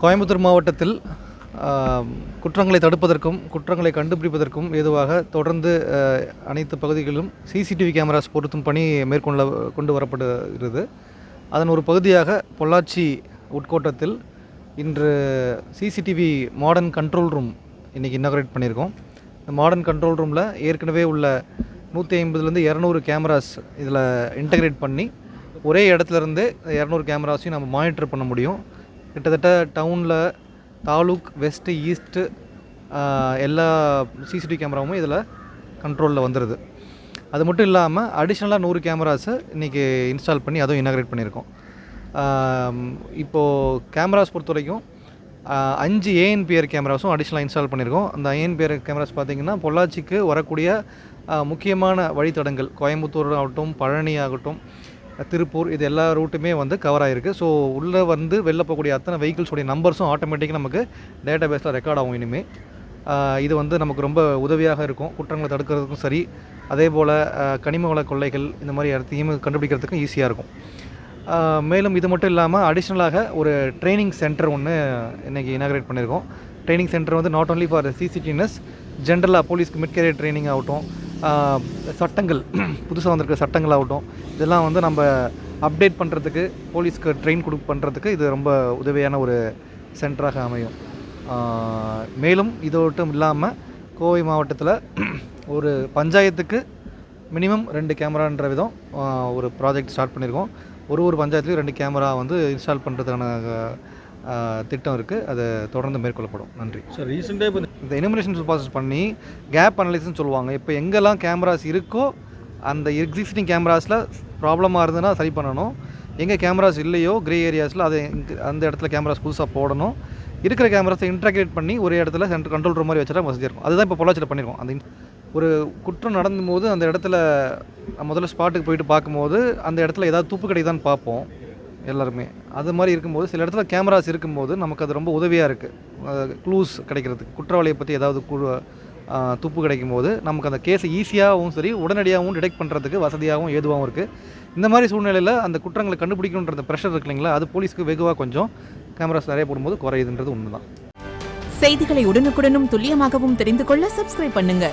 கோயம்புத்தூர் மாவட்டத்தில் குற்றங்களை தடுப்பதற்கும் குற்றங்களை கண்டுபிடிப்பதற்கும் ஏதுவாக தொடர்ந்து அனைத்து பகுதிகளிலும் சிசிடிவி கேமராஸ் பொருத்தும் பணி கொண்டு வரப்படுகிறது. அதன் ஒரு பகுதியாக பொள்ளாச்சி உட்கோட்டத்தில் இன்று சிசிடிவி மாடர்ன் கண்ட்ரோல் ரூம் இன்றைக்கி இன்னாகரேட் பண்ணியிருக்கோம். இந்த மாடர்ன் கண்ட்ரோல் ரூமில் ஏற்கனவே உள்ள 150லேருந்து 200 கேமராஸ் இதில் இன்டகிரேட் பண்ணி ஒரே இடத்துலேருந்து 200 கேமராஸையும் நம்ம மானிட்டர் பண்ண முடியும். கிட்டத்தட்ட டவுனில் தாலுக் வெஸ்ட்டு ஈஸ்ட்டு எல்லா சிசிடிவி கேமராவும் இதில் கண்ட்ரோலில் வந்துடுது. அது மட்டும் இல்லாமல் அடிஷ்னலாக 100 கேமராஸை இன்றைக்கி இன்ஸ்டால் பண்ணி அதுவும் இன்னாகரேட் பண்ணியிருக்கோம். இப்போது கேமராஸ் பொறுத்த வரைக்கும் 5 ANPR கேமராஸும் அடிஷ்னலாக இன்ஸ்டால் பண்ணியிருக்கோம். அந்த ANPR கேமராஸ் பார்த்திங்கன்னா பொள்ளாச்சிக்கு வரக்கூடிய முக்கியமான வழித்தடங்கள் கோயம்புத்தூர் ஆகட்டும், பழனி ஆகட்டும், திருப்பூர், இது எல்லா ரூட்டுமே வந்து கவர் ஆகிருக்கு. ஸோ உள்ளே வந்து வெளில போகக்கூடிய அத்தனை வெஹிக்கிள்ஸோடைய நம்பர்ஸும் ஆட்டோமேட்டிக்காக நமக்கு டேட்டா பேஸில் ரெக்கார்ட் ஆகும். இனிமேல் இது வந்து நமக்கு ரொம்ப உதவியாக இருக்கும், குற்றங்களை தடுக்கிறதுக்கும் சரி, அதே போல் கனிம வள கொள்ளைகள் இந்த மாதிரி இடத்தையும் கண்டுபிடிக்கிறதுக்கும் ஈஸியாக இருக்கும். மேலும் இது மட்டும் இல்லாமல் அடிஷ்னலாக ஒரு ட்ரைனிங் சென்டர் ஒன்று இன்றைக்கி இனாகரேட் பண்ணியிருக்கோம். ட்ரைனிங் சென்டர் வந்து நாட் ஒன்லி ஃபார் சிசிடிவினஸ், ஜென்ரலாக போலீஸ்க்கு மிட் கேரியர் ட்ரைனிங் ஆகட்டும், சட்டங்கள் புதுசாக வந்திருக்கிற சட்டங்கள் ஆகட்டும், இதெல்லாம் வந்து நம்ம அப்டேட் பண்ணுறதுக்கு, போலீஸ்க்கு ட்ரெயின் பண்ணுறதுக்கு இது ரொம்ப உதவியான ஒரு சென்டராக அமையும். மேலும் இது மட்டும் இல்லாமல் கோவை மாவட்டத்தில் ஒரு பஞ்சாயத்துக்கு மினிமம் 2 கேமரான்ற விதம் ஒரு ப்ராஜெக்ட் ஸ்டார்ட் பண்ணியிருக்கோம். ஒரு பஞ்சாயத்துலேயும் 2 கேமரா வந்து இன்ஸ்டால் பண்ணுறதுக்கான திட்டம் இருக்குது. அதை தொடர்ந்து மேற்கொள்ளப்படும். நன்றி சார். ரீசெண்டாக இப்போ இந்த எனுமரேஷன் ப்ராசஸ் பண்ணி கேப் அனலைஸ்ன்னு சொல்லுவாங்க. இப்போ எங்கெல்லாம் கேமராஸ் இருக்கோ அந்த எக்ஸிஸ்டிங் கேமராஸில் ப்ராப்ளமாக இருந்ததுன்னா சரி பண்ணணும். எங்கே கேமராஸ் இல்லையோ கிரே ஏரியாஸில் அதை அந்த இடத்துல கேமராஸ் புதுசாக போடணும். இருக்கிற கேமராஸை இன்டகிரேட் பண்ணி ஒரு இடத்துல கண்ட்ரோல் ரூம் மாதிரி வச்சுட்டா வசதியாக இருக்கும். அதுதான் இப்போ பொள்ளாச்சியில் பண்ணியிருக்கோம். அந்த ஒரு குற்றம் நடந்தும்போது அந்த இடத்துல முதல்ல ஸ்பாட்டுக்கு போயிட்டு பார்க்கும்போது அந்த இடத்துல ஏதாவது துப்பு கிடைக்குதான்னு பார்ப்போம் எல்லாருமே. அது மாதிரி இருக்கும்போது சில இடத்துல கேமராஸ் இருக்கும்போது நமக்கு அது ரொம்ப உதவியாக இருக்குது. க்ளூஸ் கிடைக்கிறதுக்கு, குற்றவாளியை பற்றி ஏதாவது துப்பு கிடைக்கும்போது நமக்கு அந்த கேஸை ஈஸியாகவும் சரி உடனடியாகவும் டிடெக்ட் பண்ணுறதுக்கு வசதியாகவும் ஏதுவாகவும் இருக்குது. இந்த மாதிரி சூழ்நிலையில் அந்த குற்றங்களை கண்டுபிடிக்கணுன்ற ப்ரெஷர் இருக்கு இல்லைங்களா, அது போலீஸ்க்கு வெகுவாக கொஞ்சம் கேமராஸ் நிறைய போடும்போது குறையுதுன்றது உண்மைதான். செய்திகளை உடனுக்குடனும் துல்லியமாகவும் தெரிந்து கொள்ள சப்ஸ்கிரைப் பண்ணுங்க.